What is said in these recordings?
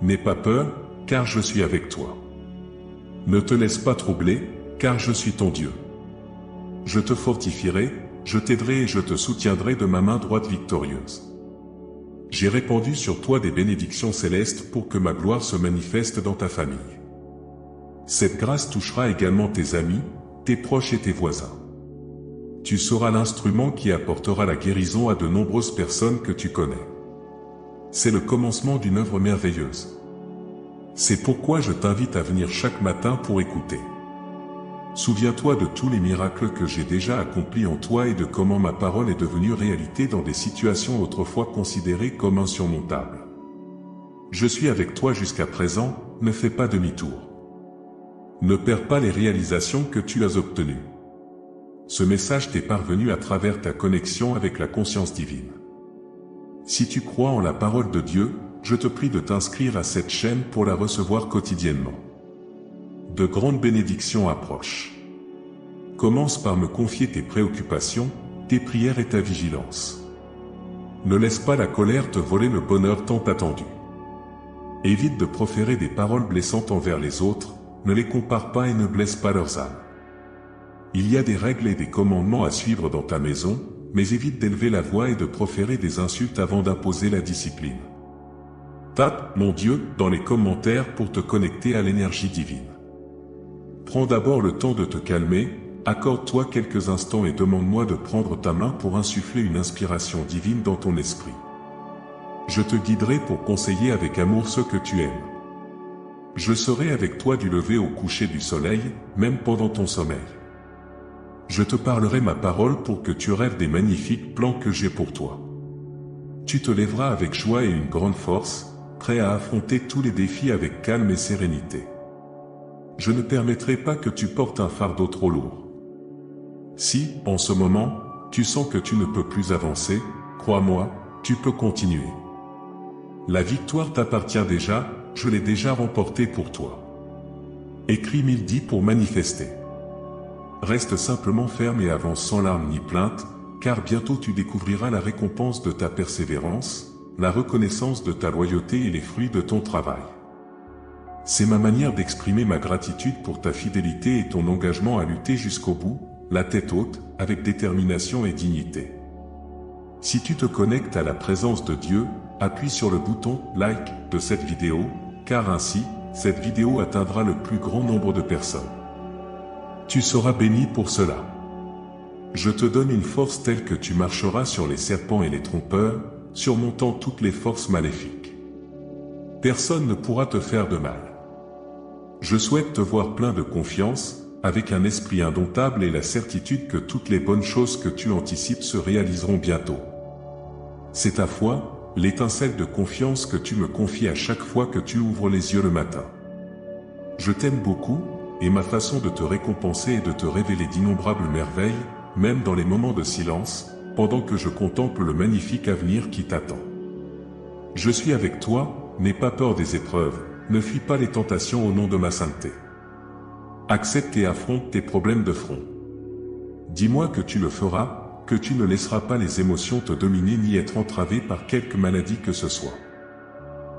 N'aie pas peur, car je suis avec toi. Ne te laisse pas troubler, car je suis ton Dieu. Je te fortifierai, je t'aiderai et je te soutiendrai de ma main droite victorieuse. J'ai répandu sur toi des bénédictions célestes pour que ma gloire se manifeste dans ta famille. Cette grâce touchera également tes amis, tes proches et tes voisins. Tu seras l'instrument qui apportera la guérison à de nombreuses personnes que tu connais. C'est le commencement d'une œuvre merveilleuse. C'est pourquoi je t'invite à venir chaque matin pour écouter. Souviens-toi de tous les miracles que j'ai déjà accomplis en toi et de comment ma parole est devenue réalité dans des situations autrefois considérées comme insurmontables. Je suis avec toi jusqu'à présent, ne fais pas demi-tour. Ne perds pas les réalisations que tu as obtenues. Ce message t'est parvenu à travers ta connexion avec la conscience divine. Si tu crois en la parole de Dieu, je te prie de t'inscrire à cette chaîne pour la recevoir quotidiennement. De grandes bénédictions approchent. Commence par me confier tes préoccupations, tes prières et ta vigilance. Ne laisse pas la colère te voler le bonheur tant attendu. Évite de proférer des paroles blessantes envers les autres, ne les compare pas et ne blesse pas leurs âmes. Il y a des règles et des commandements à suivre dans ta maison, mais évite d'élever la voix et de proférer des insultes avant d'imposer la discipline. Tape « Mon Dieu » dans les commentaires pour te connecter à l'énergie divine. Prends d'abord le temps de te calmer, accorde-toi quelques instants et demande-moi de prendre ta main pour insuffler une inspiration divine dans ton esprit. Je te guiderai pour conseiller avec amour ceux que tu aimes. Je serai avec toi du lever au coucher du soleil, même pendant ton sommeil. Je te parlerai ma parole pour que tu rêves des magnifiques plans que j'ai pour toi. Tu te lèveras avec joie et une grande force, prêt à affronter tous les défis avec calme et sérénité. Je ne permettrai pas que tu portes un fardeau trop lourd. Si, en ce moment, tu sens que tu ne peux plus avancer, crois-moi, tu peux continuer. La victoire t'appartient déjà, je l'ai déjà remportée pour toi. Écris 1010 pour manifester. Reste simplement ferme et avance sans larmes ni plainte, car bientôt tu découvriras la récompense de ta persévérance, la reconnaissance de ta loyauté et les fruits de ton travail. C'est ma manière d'exprimer ma gratitude pour ta fidélité et ton engagement à lutter jusqu'au bout, la tête haute, avec détermination et dignité. Si tu te connectes à la présence de Dieu, appuie sur le bouton « Like » de cette vidéo, car ainsi, cette vidéo atteindra le plus grand nombre de personnes. Tu seras béni pour cela. Je te donne une force telle que tu marcheras sur les serpents et les trompeurs, surmontant toutes les forces maléfiques. Personne ne pourra te faire de mal. Je souhaite te voir plein de confiance, avec un esprit indomptable et la certitude que toutes les bonnes choses que tu anticipes se réaliseront bientôt. C'est ta foi, l'étincelle de confiance que tu me confies à chaque fois que tu ouvres les yeux le matin. Je t'aime beaucoup, et ma façon de te récompenser est de te révéler d'innombrables merveilles, même dans les moments de silence, pendant que je contemple le magnifique avenir qui t'attend. Je suis avec toi, n'aie pas peur des épreuves, ne fuis pas les tentations au nom de ma sainteté. Accepte et affronte tes problèmes de front. Dis-moi que tu le feras, que tu ne laisseras pas les émotions te dominer ni être entravé par quelque maladie que ce soit.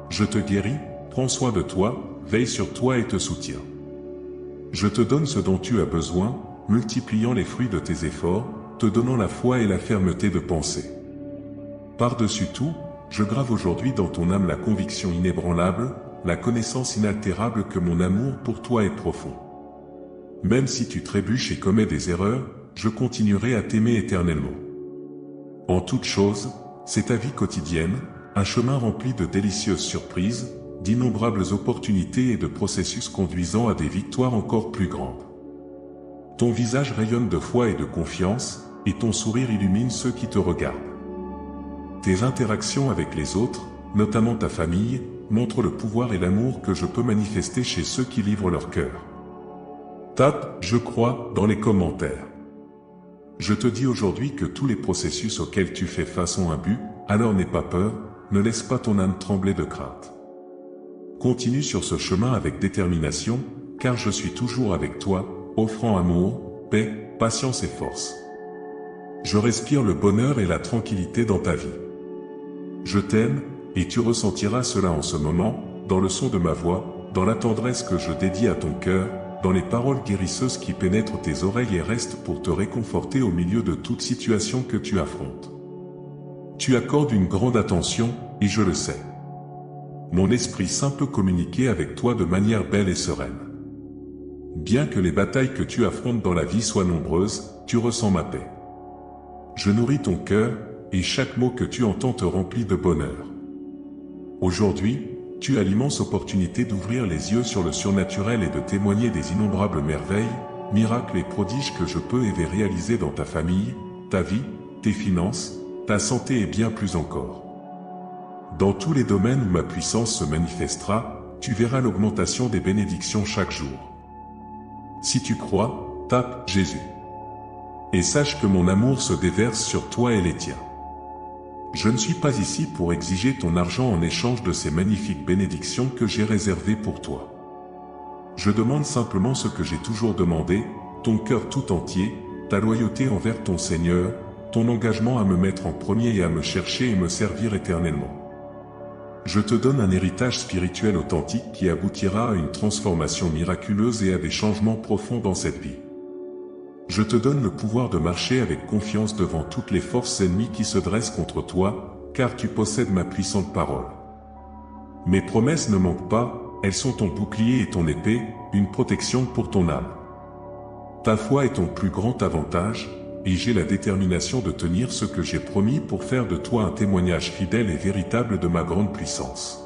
Je te guéris, prends soin de toi, veille sur toi et te soutiens. Je te donne ce dont tu as besoin, multipliant les fruits de tes efforts, te donnant la foi et la fermeté de penser. Par-dessus tout, je grave aujourd'hui dans ton âme la conviction inébranlable, la connaissance inaltérable que mon amour pour toi est profond. Même si tu trébuches et commets des erreurs, je continuerai à t'aimer éternellement. En toute chose, c'est ta vie quotidienne, un chemin rempli de délicieuses surprises, d'innombrables opportunités et de processus conduisant à des victoires encore plus grandes. Ton visage rayonne de foi et de confiance, et ton sourire illumine ceux qui te regardent. Tes interactions avec les autres, notamment ta famille, montrent le pouvoir et l'amour que je peux manifester chez ceux qui livrent leur cœur. Tape « Je crois » dans les commentaires. Je te dis aujourd'hui que tous les processus auxquels tu fais face ont un but, alors n'aie pas peur, ne laisse pas ton âme trembler de crainte. Continue sur ce chemin avec détermination, car je suis toujours avec toi, offrant amour, paix, patience et force. Je respire le bonheur et la tranquillité dans ta vie. Je t'aime, et tu ressentiras cela en ce moment, dans le son de ma voix, dans la tendresse que je dédie à ton cœur, dans les paroles guérisseuses qui pénètrent tes oreilles et restent pour te réconforter au milieu de toute situation que tu affrontes. Tu accordes une grande attention, et je le sais. Mon Esprit Saint peut communiquer avec toi de manière belle et sereine. Bien que les batailles que tu affrontes dans la vie soient nombreuses, tu ressens ma paix. Je nourris ton cœur, et chaque mot que tu entends te remplit de bonheur. Aujourd'hui, tu as l'immense opportunité d'ouvrir les yeux sur le surnaturel et de témoigner des innombrables merveilles, miracles et prodiges que je peux et vais réaliser dans ta famille, ta vie, tes finances, ta santé et bien plus encore. Dans tous les domaines où ma puissance se manifestera, tu verras l'augmentation des bénédictions chaque jour. Si tu crois, tape Jésus. Et sache que mon amour se déverse sur toi et les tiens. Je ne suis pas ici pour exiger ton argent en échange de ces magnifiques bénédictions que j'ai réservées pour toi. Je demande simplement ce que j'ai toujours demandé, ton cœur tout entier, ta loyauté envers ton Seigneur, ton engagement à me mettre en premier et à me chercher et me servir éternellement. Je te donne un héritage spirituel authentique qui aboutira à une transformation miraculeuse et à des changements profonds dans cette vie. Je te donne le pouvoir de marcher avec confiance devant toutes les forces ennemies qui se dressent contre toi, car tu possèdes ma puissante parole. Mes promesses ne manquent pas, elles sont ton bouclier et ton épée, une protection pour ton âme. Ta foi est ton plus grand avantage, et j'ai la détermination de tenir ce que j'ai promis pour faire de toi un témoignage fidèle et véritable de ma grande puissance.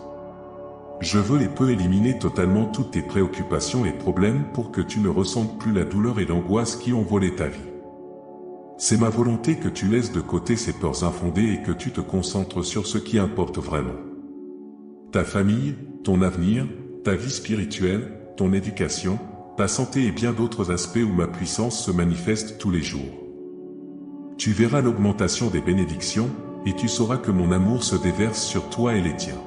Je veux et peux éliminer totalement toutes tes préoccupations et problèmes pour que tu ne ressentes plus la douleur et l'angoisse qui ont volé ta vie. C'est ma volonté que tu laisses de côté ces peurs infondées et que tu te concentres sur ce qui importe vraiment. Ta famille, ton avenir, ta vie spirituelle, ton éducation, ta santé et bien d'autres aspects où ma puissance se manifeste tous les jours. Tu verras l'augmentation des bénédictions, et tu sauras que mon amour se déverse sur toi et les tiens.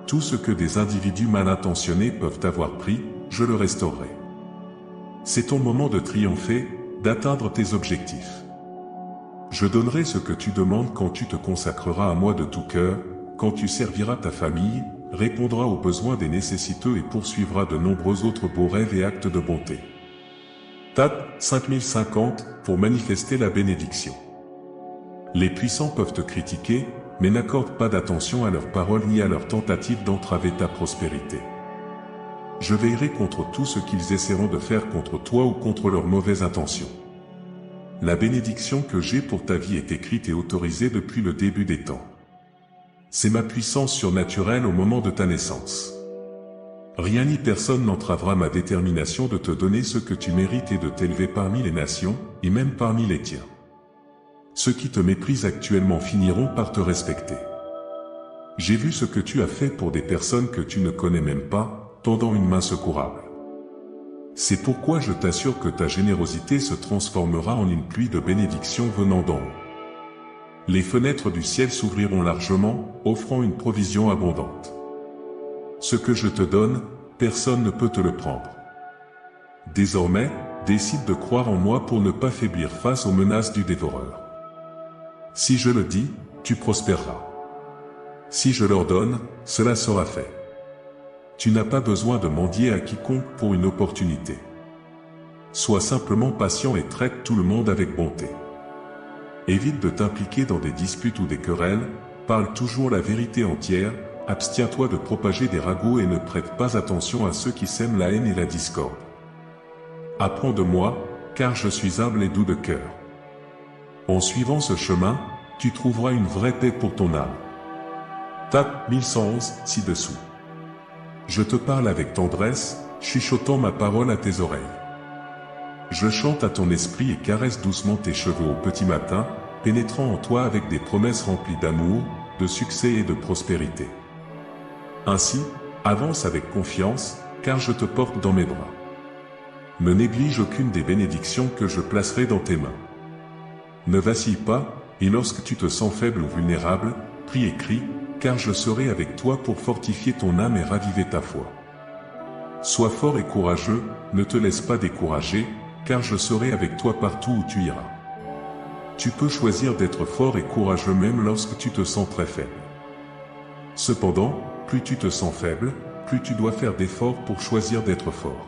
Tout ce que des individus mal intentionnés peuvent avoir pris, je le restaurerai. C'est ton moment de triompher, d'atteindre tes objectifs. Je donnerai ce que tu demandes quand tu te consacreras à moi de tout cœur, quand tu serviras ta famille, répondras aux besoins des nécessiteux et poursuivras de nombreux autres beaux rêves et actes de bonté. Tape 5050 pour manifester la bénédiction. Les puissants peuvent te critiquer, mais n'accorde pas d'attention à leurs paroles ni à leurs tentatives d'entraver ta prospérité. Je veillerai contre tout ce qu'ils essaieront de faire contre toi ou contre leurs mauvaises intentions. La bénédiction que j'ai pour ta vie est écrite et autorisée depuis le début des temps. C'est ma puissance surnaturelle au moment de ta naissance. Rien ni personne n'entravera ma détermination de te donner ce que tu mérites et de t'élever parmi les nations, et même parmi les tiens. Ceux qui te méprisent actuellement finiront par te respecter. J'ai vu ce que tu as fait pour des personnes que tu ne connais même pas, tendant une main secourable. C'est pourquoi je t'assure que ta générosité se transformera en une pluie de bénédictions venant d'en haut. Les fenêtres du ciel s'ouvriront largement, offrant une provision abondante. Ce que je te donne, personne ne peut te le prendre. Désormais, décide de croire en moi pour ne pas faiblir face aux menaces du dévoreur. Si je le dis, tu prospéreras. Si je l'ordonne, cela sera fait. Tu n'as pas besoin de mendier à quiconque pour une opportunité. Sois simplement patient et traite tout le monde avec bonté. Évite de t'impliquer dans des disputes ou des querelles, parle toujours la vérité entière, abstiens-toi de propager des ragots et ne prête pas attention à ceux qui sèment la haine et la discorde. Apprends de moi, car je suis humble et doux de cœur. En suivant ce chemin, tu trouveras une vraie paix pour ton âme. Tape 1111 ci-dessous. Je te parle avec tendresse, chuchotant ma parole à tes oreilles. Je chante à ton esprit et caresse doucement tes cheveux au petit matin, pénétrant en toi avec des promesses remplies d'amour, de succès et de prospérité. Ainsi, avance avec confiance, car je te porte dans mes bras. Ne néglige aucune des bénédictions que je placerai dans tes mains. Ne vacille pas, et lorsque tu te sens faible ou vulnérable, prie et crie, car je serai avec toi pour fortifier ton âme et raviver ta foi. Sois fort et courageux, ne te laisse pas décourager, car je serai avec toi partout où tu iras. Tu peux choisir d'être fort et courageux même lorsque tu te sens très faible. Cependant, plus tu te sens faible, plus tu dois faire d'efforts pour choisir d'être fort.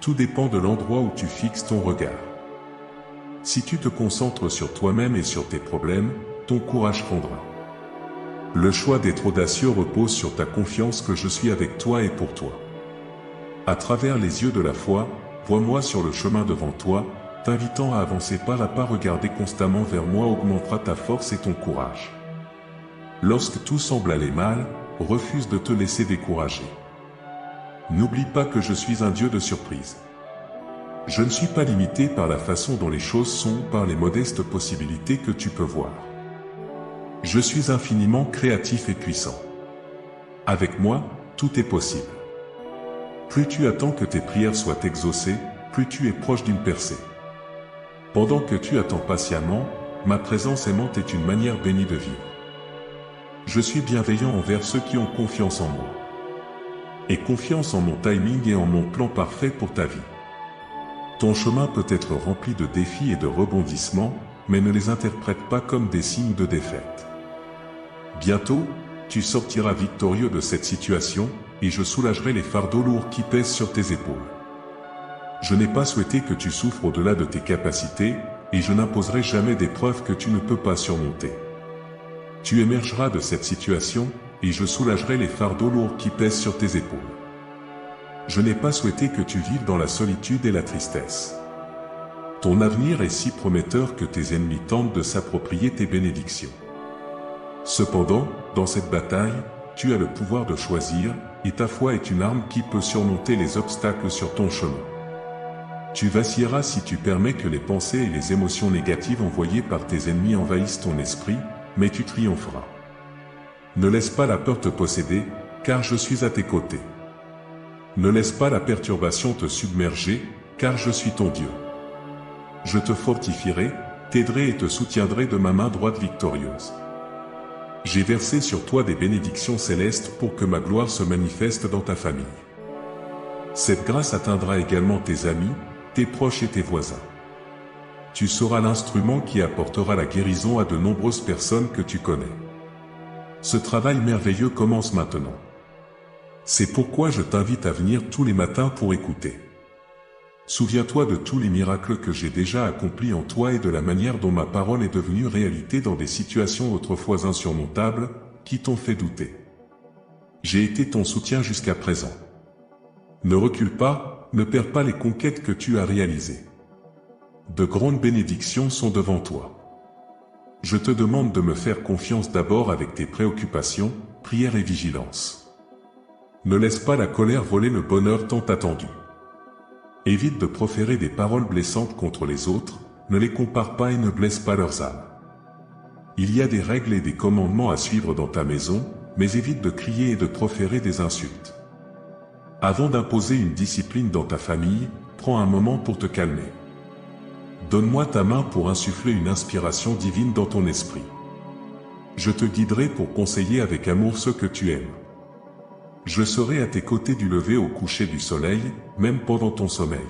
Tout dépend de l'endroit où tu fixes ton regard. Si tu te concentres sur toi-même et sur tes problèmes, ton courage fondra. Le choix d'être audacieux repose sur ta confiance que je suis avec toi et pour toi. À travers les yeux de la foi, vois-moi sur le chemin devant toi, t'invitant à avancer pas à pas. Regarder constamment vers moi augmentera ta force et ton courage. Lorsque tout semble aller mal, refuse de te laisser décourager. N'oublie pas que je suis un Dieu de surprise. Je ne suis pas limité par la façon dont les choses sont ou par les modestes possibilités que tu peux voir. Je suis infiniment créatif et puissant. Avec moi, tout est possible. Plus tu attends que tes prières soient exaucées, plus tu es proche d'une percée. Pendant que tu attends patiemment, ma présence aimante est une manière bénie de vivre. Je suis bienveillant envers ceux qui ont confiance en moi. Et confiance en mon timing et en mon plan parfait pour ta vie. Ton chemin peut être rempli de défis et de rebondissements, mais ne les interprète pas comme des signes de défaite. Bientôt, tu sortiras victorieux de cette situation, et je soulagerai les fardeaux lourds qui pèsent sur tes épaules. Je n'ai pas souhaité que tu souffres au-delà de tes capacités, et je n'imposerai jamais d'épreuves que tu ne peux pas surmonter. Tu émergeras de cette situation, et je soulagerai les fardeaux lourds qui pèsent sur tes épaules. Je n'ai pas souhaité que tu vives dans la solitude et la tristesse. Ton avenir est si prometteur que tes ennemis tentent de s'approprier tes bénédictions. Cependant, dans cette bataille, tu as le pouvoir de choisir, et ta foi est une arme qui peut surmonter les obstacles sur ton chemin. Tu vacilleras si tu permets que les pensées et les émotions négatives envoyées par tes ennemis envahissent ton esprit, mais tu triompheras. Ne laisse pas la peur te posséder, car je suis à tes côtés. Ne laisse pas la perturbation te submerger, car je suis ton Dieu. Je te fortifierai, t'aiderai et te soutiendrai de ma main droite victorieuse. J'ai versé sur toi des bénédictions célestes pour que ma gloire se manifeste dans ta famille. Cette grâce atteindra également tes amis, tes proches et tes voisins. Tu seras l'instrument qui apportera la guérison à de nombreuses personnes que tu connais. Ce travail merveilleux commence maintenant. C'est pourquoi je t'invite à venir tous les matins pour écouter. Souviens-toi de tous les miracles que j'ai déjà accomplis en toi et de la manière dont ma parole est devenue réalité dans des situations autrefois insurmontables, qui t'ont fait douter. J'ai été ton soutien jusqu'à présent. Ne recule pas, ne perds pas les conquêtes que tu as réalisées. De grandes bénédictions sont devant toi. Je te demande de me faire confiance d'abord avec tes préoccupations, prières et vigilance. Ne laisse pas la colère voler le bonheur tant attendu. Évite de proférer des paroles blessantes contre les autres, ne les compare pas et ne blesse pas leurs âmes. Il y a des règles et des commandements à suivre dans ta maison, mais évite de crier et de proférer des insultes. Avant d'imposer une discipline dans ta famille, prends un moment pour te calmer. Donne-moi ta main pour insuffler une inspiration divine dans ton esprit. Je te guiderai pour conseiller avec amour ceux que tu aimes. Je serai à tes côtés du lever au coucher du soleil, même pendant ton sommeil.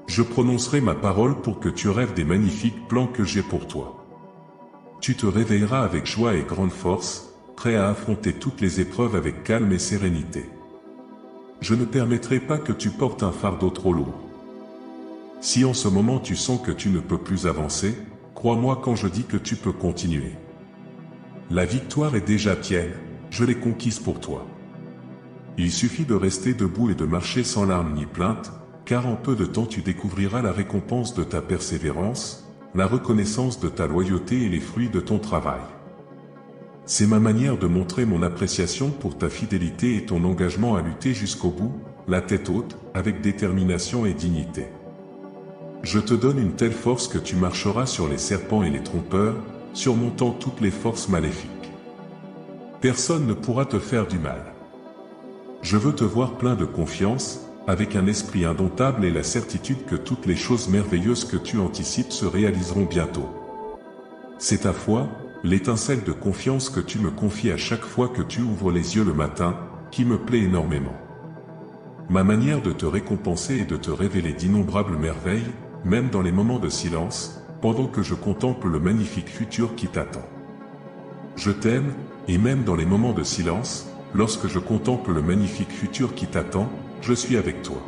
Je prononcerai ma parole pour que tu rêves des magnifiques plans que j'ai pour toi. Tu te réveilleras avec joie et grande force, prêt à affronter toutes les épreuves avec calme et sérénité. Je ne permettrai pas que tu portes un fardeau trop lourd. Si en ce moment tu sens que tu ne peux plus avancer, crois-moi quand je dis que tu peux continuer. La victoire est déjà tienne, je l'ai conquise pour toi. Il suffit de rester debout et de marcher sans larmes ni plainte, car en peu de temps tu découvriras la récompense de ta persévérance, la reconnaissance de ta loyauté et les fruits de ton travail. C'est ma manière de montrer mon appréciation pour ta fidélité et ton engagement à lutter jusqu'au bout, la tête haute, avec détermination et dignité. Je te donne une telle force que tu marcheras sur les serpents et les trompeurs, surmontant toutes les forces maléfiques. Personne ne pourra te faire du mal. Je veux te voir plein de confiance, avec un esprit indomptable et la certitude que toutes les choses merveilleuses que tu anticipes se réaliseront bientôt. C'est ta foi, l'étincelle de confiance que tu me confies à chaque fois que tu ouvres les yeux le matin, qui me plaît énormément. Ma manière de te récompenser et de te révéler d'innombrables merveilles, même dans les moments de silence, pendant que je contemple le magnifique futur qui t'attend. Je t'aime, Et même dans les moments de silence, lorsque je contemple le magnifique futur qui t'attend, je suis avec toi.